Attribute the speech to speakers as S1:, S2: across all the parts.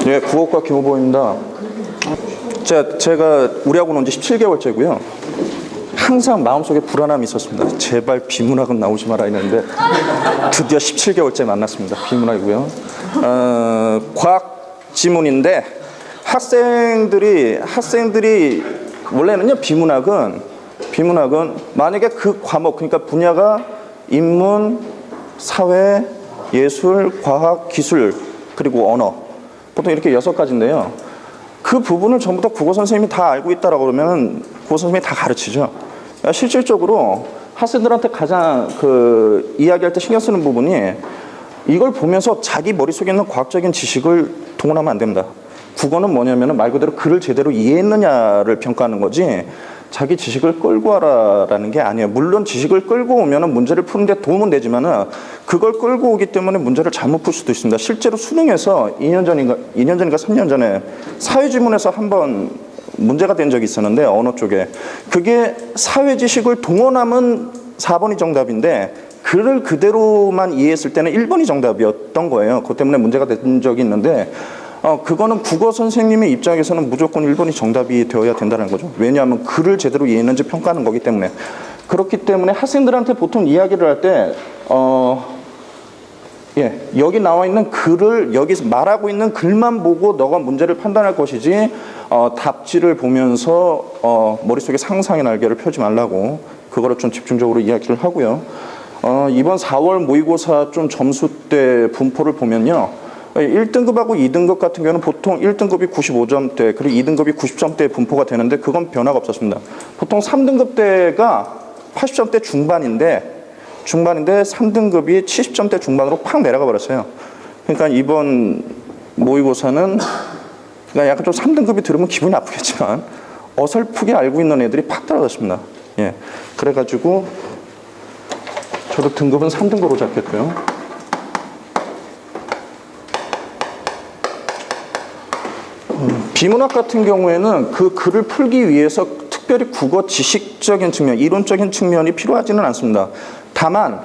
S1: 네, 부엌과 김호보입니다. 제가 우리 학원 온 지 17개월째고요. 항상 마음속에 불안함이 있었습니다. 제발 비문학은 나오지 마라 했는데 드디어 17개월째 만났습니다. 비문학이고요. 과학 지문인데 학생들이 원래는요, 비문학은 만약에 그 과목, 그러니까 분야가 인문, 사회, 예술, 과학, 기술, 그리고 언어, 보통 이렇게 6가지인데요. 그 부분을 전부 다 국어 선생님이 다 알고 있다라고 그러면 국어 선생님이 다 가르치죠. 실질적으로 학생들한테 가장 이야기할 때 신경 쓰는 부분이, 이걸 보면서 자기 머릿속에 있는 과학적인 지식을 동원하면 안 됩니다. 국어는 뭐냐면 말 그대로 글을 제대로 이해했느냐를 평가하는 거지, 자기 지식을 끌고 와라라는 게 아니에요. 물론 지식을 끌고 오면 문제를 푸는데 도움은 되지만은 그걸 끌고 오기 때문에 문제를 잘못 풀 수도 있습니다. 실제로 수능에서 2년 전인가 3년 전에 사회지문에서 한번 문제가 된 적이 있었는데, 언어 쪽에 그게 사회 지식을 동원하면 4번이 정답인데 글을 그대로만 이해했을 때는 1번이 정답이었던 거예요. 그것 때문에 문제가 된 적이 있는데, 그거는 국어 선생님의 입장에서는 무조건 1번이 정답이 되어야 된다는 거죠. 왜냐하면 글을 제대로 이해했는지 평가하는 거기 때문에. 그렇기 때문에 학생들한테 보통 이야기를 할 때 여기 나와 있는 글을, 여기서 말하고 있는 글만 보고 너가 문제를 판단할 것이지 답지를 보면서 머릿속에 상상의 날개를 펴지 말라고, 그거를 좀 집중적으로 이야기를 하고요. 이번 4월 모의고사 좀 점수대 분포를 보면요, 1등급하고 2등급 같은 경우는 보통 1등급이 95점대, 그리고 2등급이 90점대 분포가 되는데, 그건 변화가 없었습니다. 보통 3등급대가 80점대 중반인데 3등급이 70점대 중반으로 팍 내려가 버렸어요. 그러니까 이번 모의고사는 그러니까 약간 좀 3등급이 들으면 기분이 나쁘겠지만 어설프게 알고 있는 애들이 팍 떨어졌습니다. 예, 그래가지고 저도 등급은 3등급으로 잡겠고요. 비문학 같은 경우에는 그 글을 풀기 위해서 특별히 국어 지식적인 측면, 이론적인 측면이 필요하지는 않습니다. 다만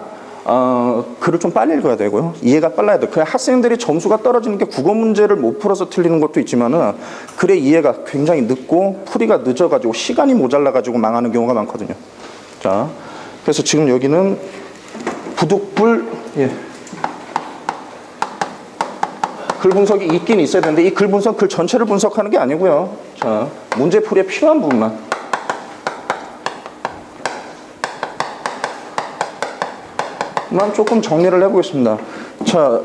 S1: 글을 좀 빨리 읽어야 되고요. 이해가 빨라야 돼요. 그냥 학생들이 점수가 떨어지는 게 국어 문제를 못 풀어서 틀리는 것도 있지만은 글의 이해가 굉장히 늦고 풀이가 늦어가지고 시간이 모자라가지고 망하는 경우가 많거든요. 자, 그래서 지금 여기는 부득불, 글 분석이 있긴 있어야 되는데, 이 글 분석, 글 전체를 분석하는 게 아니고요. 자, 문제풀이에 필요한 부분만. 조금 정리를 해보겠습니다. 자,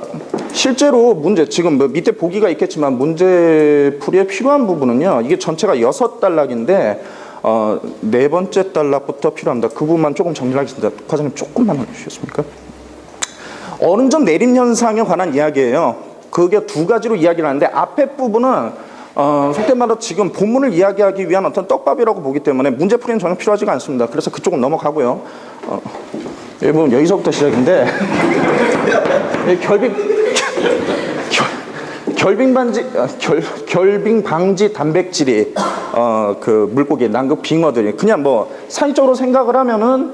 S1: 실제로 문제, 지금 밑에 보기가 있겠지만 문제풀이에 필요한 부분은요, 이게 전체가 6단락인데 4번째 단락부터 필요합니다. 그 부분만 조금 정리를 하겠습니다. 과장님 조금만 해주시겠습니까? 어른전 내림 현상에 관한 이야기예요. 그게 2가지로 이야기를 하는데, 앞에 부분은 속된 말로 지금 본문을 이야기하기 위한 어떤 떡밥이라고 보기 때문에 문제풀이는 전혀 필요하지가 않습니다. 그래서 그쪽은 넘어가고요. 이 부분 여기서부터 시작인데 결빙 방지 단백질이 그 물고기, 남극 빙어들이 그냥 상식적으로 생각을 하면은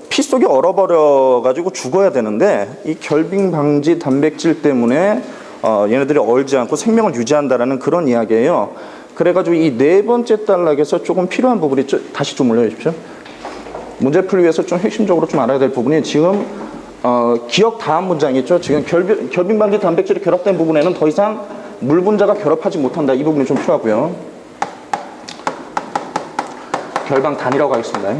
S1: 피 속에 얼어버려가지고 죽어야 되는데, 이 결빙 방지 단백질 때문에 얘네들이 얼지 않고 생명을 유지한다라는 그런 이야기예요. 그래가지고 이 4번째 단락에서 조금 필요한 부분이 다시 좀 올려주십시오. 문제풀이 위해서 좀 핵심적으로 좀 알아야 될 부분이, 지금 기억 다음 문장이 있죠. 지금 결빙 방지 단백질이 결합된 부분에는 더 이상 물 분자가 결합하지 못한다. 이 부분이 좀 필요하고요. 결방 단위라고 하겠습니다.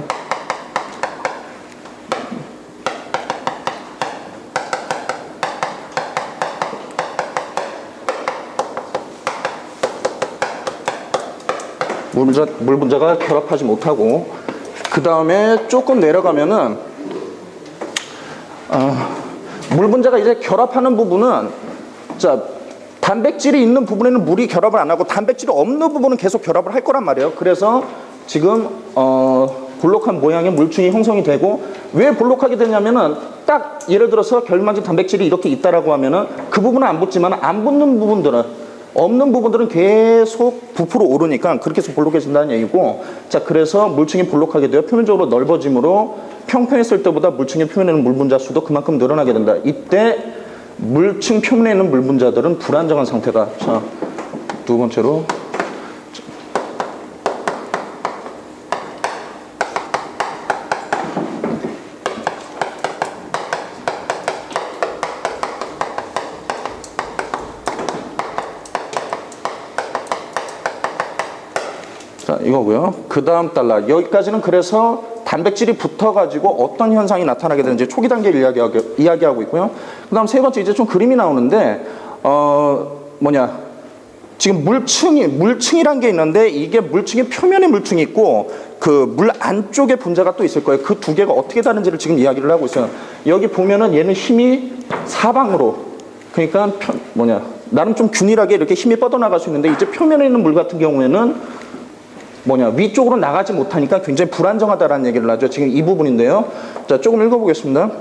S1: 물 분자가 결합하지 못하고, 그 다음에 조금 내려가면은 물 분자가 이제 결합하는 부분은, 자, 단백질이 있는 부분에는 물이 결합을 안 하고 단백질이 없는 부분은 계속 결합을 할 거란 말이에요. 그래서 지금 볼록한 모양의 물층이 형성이 되고, 왜 볼록하게 되냐면은, 딱 예를 들어서 결망진 단백질이 이렇게 있다라고 하면은 그 부분은 안 붙지만 안 붙는 부분들은, 없는 부분들은 계속 부풀어 오르니까 그렇게 해서 볼록해진다는 얘기고, 자, 그래서 물층이 볼록하게 되어 표면적으로 넓어짐으로 평평했을 때보다 물층의 표면에는 물 분자 수도 그만큼 늘어나게 된다. 이때 물층 표면에 있는 물 분자들은 불안정한 상태다. 자, 두 번째로 자, 이거고요. 그 다음 달러. 여기까지는 그래서 단백질이 붙어가지고 어떤 현상이 나타나게 되는지 초기 단계를 이야기하고 있고요. 그 다음 세 번째 이제 좀 그림이 나오는데, 지금 물층이란 게 있는데, 이게 물층의 표면에 물층이 있고, 그 물 안쪽에 분자가 또 있을 거예요. 그 두 개가 어떻게 다른지를 지금 이야기를 하고 있어요. 여기 보면은 얘는 힘이 사방으로, 그러니까 나름 좀 균일하게 이렇게 힘이 뻗어나갈 수 있는데, 이제 표면에 있는 물 같은 경우에는 위쪽으로 나가지 못하니까 굉장히 불안정하다라는 얘기를 하죠. 지금 이 부분인데요. 자, 조금 읽어보겠습니다.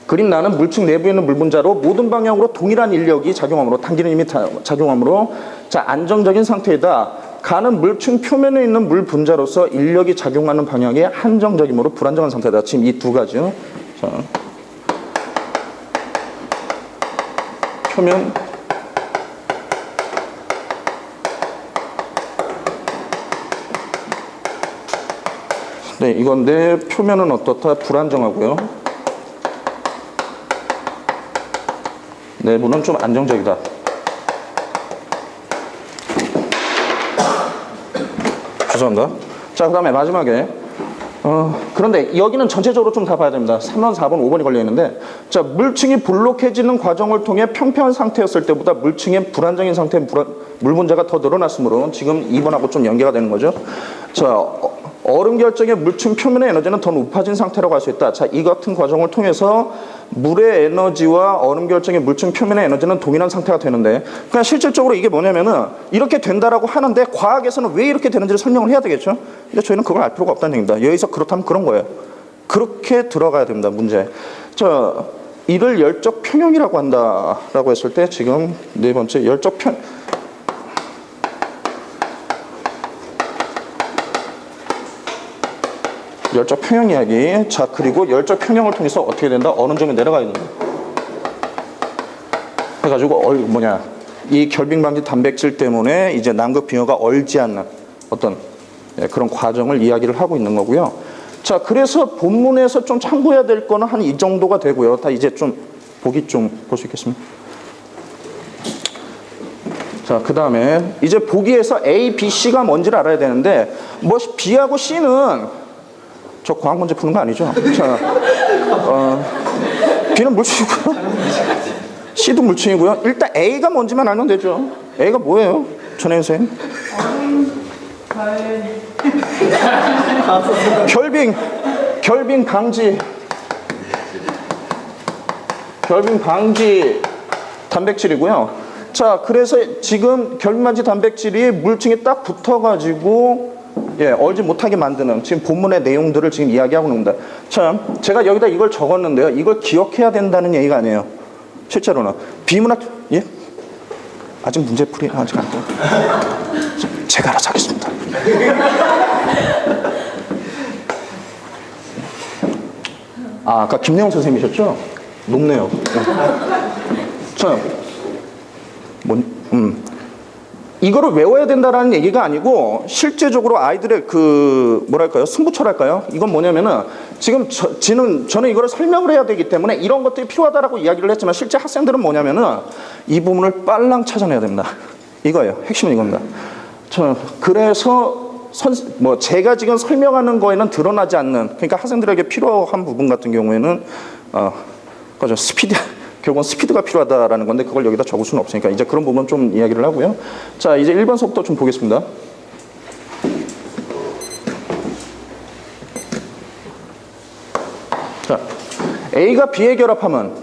S1: 그림 나는 물층 내부에 있는 물 분자로 모든 방향으로 동일한 인력이 작용하므로, 당기는 힘이 작용하므로, 자, 안정적인 상태이다. 가는 물층 표면에 있는 물 분자로서 인력이 작용하는 방향에 한정적이므로 불안정한 상태다. 지금 이 두 가지요. 자, 표면, 네, 이건데 표면은 어떻다? 불안정하고요. 내부는 좀 안정적이다. 죄송합니다. 자, 그 다음에 마지막에 그런데 여기는 전체적으로 좀 다 봐야 됩니다. 3번, 4번, 5번이 걸려 있는데, 자, 물층이 볼록해지는 과정을 통해 평평한 상태였을 때보다 물층의 불안정인 상태의 물 분자가 더 늘어났으므로 지금 2번하고 좀 연계가 되는 거죠. 자, 얼음 결정의 물층 표면의 에너지는 더 높아진 상태라고 할 수 있다. 자, 이 같은 과정을 통해서 물의 에너지와 얼음 결정의 물층 표면의 에너지는 동일한 상태가 되는데, 그냥 실질적으로 이게 뭐냐면은 이렇게 된다라고 하는데 과학에서는 왜 이렇게 되는지를 설명을 해야 되겠죠. 근데 저희는 그걸 알 필요가 없다는 얘기입니다. 여기서 그렇다면 그런 거예요. 그렇게 들어가야 됩니다. 문제. 자, 이를 열적 평형이라고 한다라고 했을 때, 지금 네 번째 열적 평형 이야기. 자, 그리고 열적 평형을 통해서 어떻게 된다? 어느 정도 내려가야 된다. 해가지고 이 결빙 방지 단백질 때문에 이제 남극 빙하가 얼지 않는 어떤 그런 과정을 이야기를 하고 있는 거고요. 자, 그래서 본문에서 좀 참고해야 될 거는 한 이 정도가 되고요. 다 이제 좀 보기 좀 볼 수 있겠습니다. 자, 그 다음에 이제 보기에서 A, B, C가 뭔지를 알아야 되는데, B하고 C는 저 과학 문제 푸는 거 아니죠? 자, B는 물층이고요. C도 물층이고요. 일단 A가 뭔지만 알면 되죠. A가 뭐예요? 전혜연 선생님? 결빙 방지 단백질이고요. 자, 그래서 지금 결빙 방지 단백질이 물층에 딱 붙어가지고 얼지 못하게 만드는 지금 본문의 내용들을 지금 이야기하고 있는 겁니다. 참, 제가 여기다 이걸 적었는데요. 이걸 기억해야 된다는 얘기가 아니에요. 실제로는 비문학, 예? 아직 문제풀이 아직 안 돼요. 제가 알아서 하겠습니다. 아까 김내용 선생님이셨죠? 높네요. 자, 이거를 외워야 된다라는 얘기가 아니고, 실제적으로 아이들의 승부처랄까요? 이건 뭐냐면은, 지금 저는 이거를 설명을 해야 되기 때문에 이런 것들이 필요하다라고 이야기를 했지만, 실제 학생들은 뭐냐면은, 이 부분을 빨랑 찾아내야 됩니다. 이거예요. 핵심은 이겁니다. 그래서, 제가 지금 설명하는 거에는 드러나지 않는, 그러니까 학생들에게 필요한 부분 같은 경우에는, 결국은 스피드가 필요하다라는 건데, 그걸 여기다 적을 수는 없으니까 이제 그런 부분 좀 이야기를 하고요. 자, 이제 1번 수업도 좀 보겠습니다. 자, A가 B에 결합하면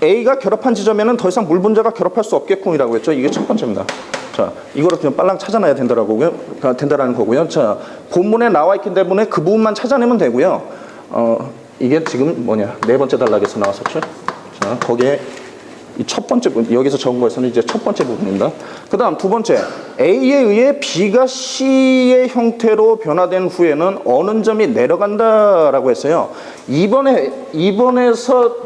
S1: A가 결합한 지점에는 더 이상 물 분자가 결합할 수 없겠군이라고 했죠. 이게 첫 번째입니다. 자, 이거를 그냥 빨랑 찾아내야 된다라는 거고요. 자, 본문에 나와 있기 때문에 그 부분만 찾아내면 되고요. 이게 지금 네 번째 단락에서 나왔었죠. 자, 거기에 이 첫 번째 부분, 여기서 적은 거에서는 이제 첫 번째 부분입니다. 그 다음 두 번째, A에 의해 B가 C의 형태로 변화된 후에는 어느 점이 내려간다라고 했어요. 이번에서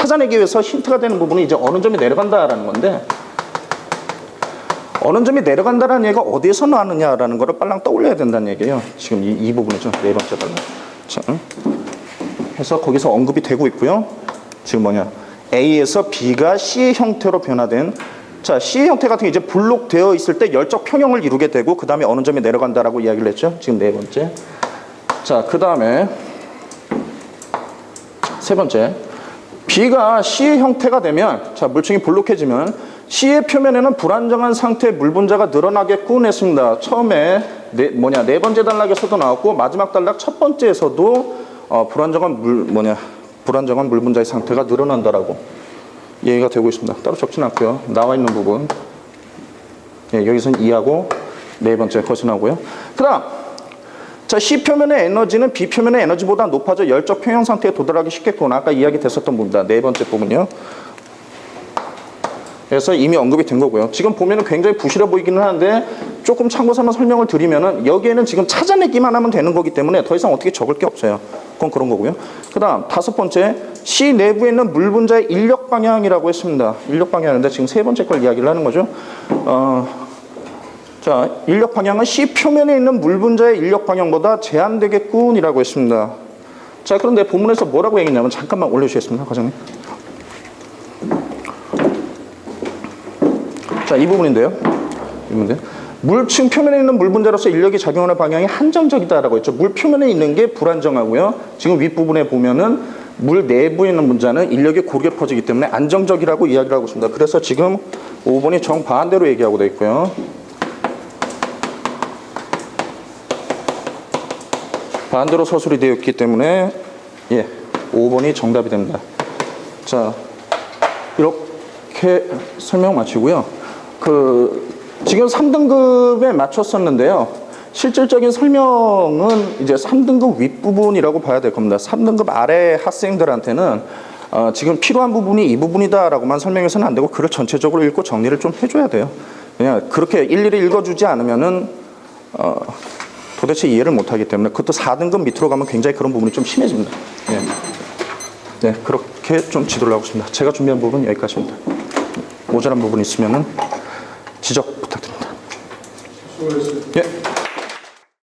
S1: 찾아내기 위해서 힌트가 되는 부분이 이제 어느 점이 내려간다라는 건데, 어느 점이 내려간다라는 얘기가 어디에서 나왔느냐라는 거를 빨랑 떠올려야 된다는 얘기예요. 지금 이 부분이죠. 네 번째 달라. 자, 해서 거기서 언급이 되고 있고요. 지금 뭐냐, A에서 B가 C의 형태로 변화된, 자, C의 형태 같은 게 이제 블록되어 있을 때 열적 평형을 이루게 되고 그 다음에 어느 점이 내려간다라고 이야기를 했죠. 지금 네 번째. 자, 그 다음에 세 번째, B가 C의 형태가 되면, 자, 물층이 볼록해지면 C의 표면에는 불안정한 상태의 물 분자가 늘어나겠군 했습니다. 처음에 네 번째 단락에서도 나왔고 마지막 단락 첫 번째에서도 불안정한 물 분자의 상태가 늘어난다라고 얘기가 되고 있습니다. 따로 적진 않고요. 나와 있는 부분, 예, 여기서는 2하고 네 번째 것이 나오고요. 그 다음, 자, C 표면의 에너지는 B 표면의 에너지보다 높아져 열적 평형 상태에 도달하기 쉽겠구나. 아까 이야기 됐었던 부분입니다. 네 번째 부분이요. 그래서 이미 언급이 된 거고요. 지금 보면은 굉장히 부실해 보이기는 하는데 조금 참고 삼아 설명을 드리면은 여기에는 지금 찾아내기만 하면 되는 거기 때문에 더 이상 어떻게 적을 게 없어요. 그건 그런 거고요. 그 다음 다섯 번째, C 내부에 있는 물 분자의 인력 방향이라고 했습니다. 인력 방향인데 지금 세 번째 걸 이야기를 하는 거죠. 자, 인력 방향은 C 표면에 있는 물 분자의 인력 방향보다 제한되겠군이라고 했습니다. 자, 그런데 본문에서 뭐라고 얘기했냐면, 잠깐만 올려주시겠습니다, 과장님. 자, 이 부분인데요. 물층 표면에 있는 물 분자로서 인력이 작용하는 방향이 한정적이다라고 했죠. 물 표면에 있는 게 불안정하고요. 지금 윗부분에 보면은 물 내부에 있는 분자는 인력이 고르게 퍼지기 때문에 안정적이라고 이야기를 하고 있습니다. 그래서 지금 5번이 정반대로 얘기하고 되어 있고요. 반대로 서술이 되어 있기 때문에, 예, 5번이 정답이 됩니다. 자, 이렇게 설명 마치고요. 지금 3등급에 맞췄었는데요. 실질적인 설명은 이제 3등급 윗부분이라고 봐야 될 겁니다. 3등급 아래 학생들한테는 지금 필요한 부분이 이 부분이다라고만 설명해서는 안 되고 글을 전체적으로 읽고 정리를 좀 해줘야 돼요. 그냥 그렇게 일일이 읽어주지 않으면은 도대체 이해를 못하기 때문에, 그것도 4등급 밑으로 가면 굉장히 그런 부분이 좀 심해집니다. 예. 네, 그렇게 좀 지도를 하고 있습니다. 제가 준비한 부분 여기까지입니다. 모자란 부분 있으면은 지적 부탁드립니다.
S2: 수고하셨습니다.